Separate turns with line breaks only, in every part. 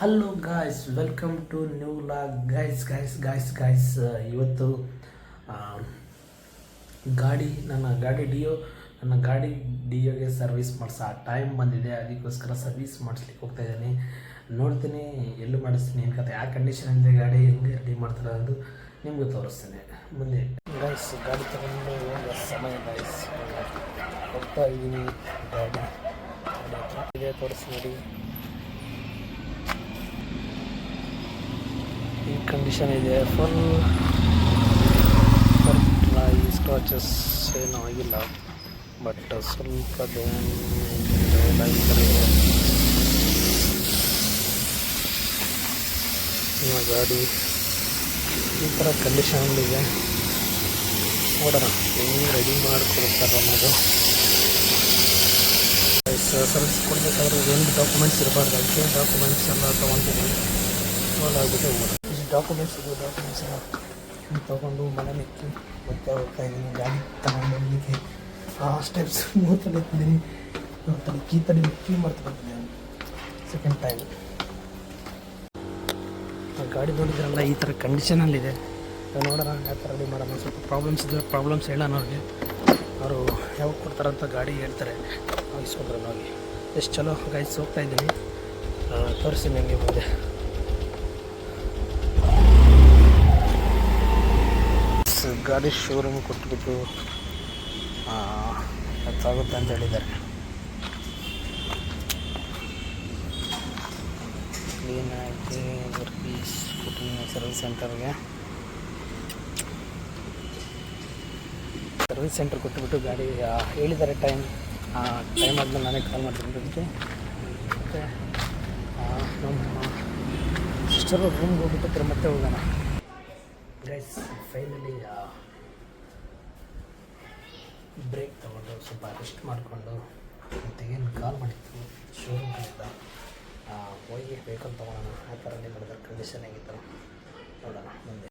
Hello guys, welcome to new log. Guys ಇವತ್ತು ನನ್ನ ಗಾಡಿ ಡಿಯೋಗೆ ಸರ್ವಿಸ್ ಮಾಡಿಸೋ ಟೈಮ್ ಬಂದಿದೆ. ಅದಕ್ಕೋಸ್ಕರ ಸರ್ವಿಸ್ ಮಾಡಿಸ್ಲಿಕ್ಕೆ ಹೋಗ್ತಾ ಇದ್ದೀನಿ. ನೋಡ್ತೀನಿ ಎಲ್ಲಿ ಮಾಡಿಸ್ತೀನಿ, ಏನು ಕತೆ, ಯಾವ ಕಂಡೀಷನಲ್ಲಿ ಗಾಡಿ ಹೆಂಗೆ ರೆಡಿ ಮಾಡ್ತಾರೆ ಅದು ನಿಮಗೂ ತೋರಿಸ್ತೀನಿ ಮುಂದೆ. ಗಾಯ್ಸ್, ಗಾಡಿ ತಗೊಂಡು ಹೋಗೋ ಸಮಯ ಗಾಯ್ಸ್. ಹೋಗ್ತಾ ಇದ್ದೀನಿ. ಗಾಡಿ ಹತ್ರ ಇದೆ, ತೋರಿಸಿ ನೋಡಿ. ಈ ಕಂಡೀಷನ್ ಇದೆ, ಫುಲ್ ಈ ಸ್ಕ್ರಾಚಸ್ ಏನೂ ಆಗಿಲ್ಲ, ಬಟ್ ಸ್ವಲ್ಪ ಗಾಡಿ ಈ ಥರ ಕಂಡೀಷನಲ್ಲಿದೆ. ನೋಡೋಣ ಹೆಂಗೆ ರೆಡಿ ಮಾಡಿಕೊಡ್ತಾರೆ ಅನ್ನೋದು. ಸರ್ವಿಸ್ ಕೊಡಬೇಕಾದ್ರೆ ಏನು ಡಾಕ್ಯುಮೆಂಟ್ಸ್ ಇರಬಾರ್ದು, ಅದಕ್ಕೆ ಡಾಕ್ಯುಮೆಂಟ್ಸ್ ಎಲ್ಲ ತೊಗೊತಿದ್ದೀನಿ. ನೋಡಾಗ್ಬಿಟ್ಟು ಡಾಕ್ಯುಮೆಂಟ್ಸ್ ಎಲ್ಲ ತೊಗೊಂಡು ಮನೆ ನಿಕ್ಕಿ ಹೋಗ್ತಾ ಇದ್ದೀನಿ. ಗಾಡಿ ತಗೊಂಡು ಇಲ್ಲಿಗೆ ಸ್ಟೆಪ್ಸ್ ಮೂರ್ತಲಿದ್ದೀನಿ. ಕೀ ಮಾಡ್ತಿದ್ದೀನಿ ಸೆಕೆಂಡ್ ಟೈಮ್. ಗಾಡಿ ನೋಡಿದ್ರಲ್ಲ ಈ ಥರ ಕಂಡೀಷನಲ್ಲಿದೆ. ನೋಡೋಣ ಯಾವ ಥರ ರೆಡಿ ಮಾಡೋಣ. ಸ್ವಲ್ಪ ಪ್ರಾಬ್ಲಮ್ಸ್ ಹೇಳೋಣ ಅವ್ರಿಗೆ. ಅವರು ಯಾವಾಗ ಕೊಡ್ತಾರಂತ ಗಾಡಿ ಹೇಳ್ತಾರೆ, ಇಸ್ಕೊಂಡ್ರೆ ಹೋಗಿ. ಎಷ್ಟು ಚಲೋ ಗಾಯ್ಸ್, ಹೋಗ್ತಾ ಇದ್ದೀನಿ. ತೋರಿಸಿ ನನಗೆ ಮುಂದೆ. ಗಾಡಿ ಶೋರೂಮ್ ಕೊಟ್ಬಿಟ್ಟು ಗೊತ್ತಾಗುತ್ತೆ ಅಂತ ಹೇಳಿದ್ದಾರೆ. ಕ್ಲೀನಾಗಿ ಸರ್ವಿಸ್ ಸೆಂಟರ್ ಕೊಟ್ಟುಬಿಟ್ಟು ಗಾಡಿ ಹೇಳಿದ್ದಾರೆ ಟೈಮ್ ಆದಮೇಲೆ ನಾನೇ ಕಾಲ್ ಮಾಡ್ತೀನಿ. ಅದಕ್ಕೆ ಮತ್ತು ನಮ್ಮ ಸಿಸ್ಟರು ರೂಮ್ಗೆ ಹೋಗ್ಬಿಟ್ಟು ಮತ್ತೆ ಹೋಗೋಣ ಗೈಸ್. ಫೈನಲಿ ಬ್ರೇಕ್ ತೊಗೊಂಡು ಸ್ವಲ್ಪ ರೆಸ್ಟ್ ಮಾಡಿಕೊಂಡು ಮತ್ತೆ ಏನು ಕಾಲ್ ಮಾಡಿತ್ತು ಶೋರೂಮ್ ಕಡೆಯಿಂದ ಹೋಗಿ ವೆಹಿಕಲ್ ತೊಗೊಳೋಣ. ಆ ಥರ ಮಾಡಿದ್ರೆ ಕಂಡೀಷನ್ ಆಗಿತ್ತು. ನೋಡೋಣ ಮುಂದೆ.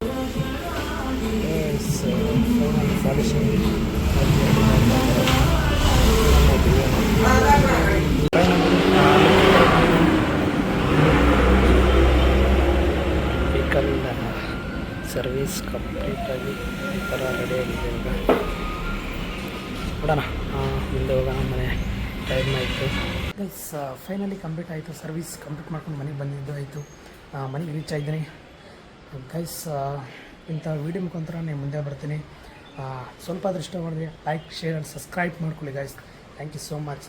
ವೆಹಿಕಲ್ ಸರ್ವಿಸ್ ಕಂಪ್ಲೀಟಾಗಿ ಈ ಥರ ರೆಡಿಯಾಗಿದೆ. ಈಗ ನೋಡೋಣ ಮುಂದೆ ಹೋಗೋಣ. ಮನೆ ಟೈಮ್ ಆಯಿತು ಗೈಸ್. ಫೈನಲಿ ಕಂಪ್ಲೀಟ್ ಆಯಿತು. ಸರ್ವಿಸ್ ಕಂಪ್ಲೀಟ್ ಮಾಡ್ಕೊಂಡು ಮನೆಗೆ ಬಂದಿದ್ದು ಆಯಿತು. ಮನೆಗೆ ರೀಚ್ ಆಗಿದ್ದೀನಿ ಗೈಸ್. ಇಂಥ ವೀಡಿಯೋ ಮುಖಾಂತರ ನಾನು ಮುಂದೆ ಬರ್ತೀನಿ. ಸ್ವಲ್ಪ ಆದರೂ ಇಷ್ಟ ಮಾಡಿದ್ರೆ ಲೈಕ್, ಶೇರ್ ಆ್ಯಂಡ್ ಸಬ್ಸ್ಕ್ರೈಬ್ ಮಾಡ್ಕೊಳ್ಳಿ guys. Thank you so much.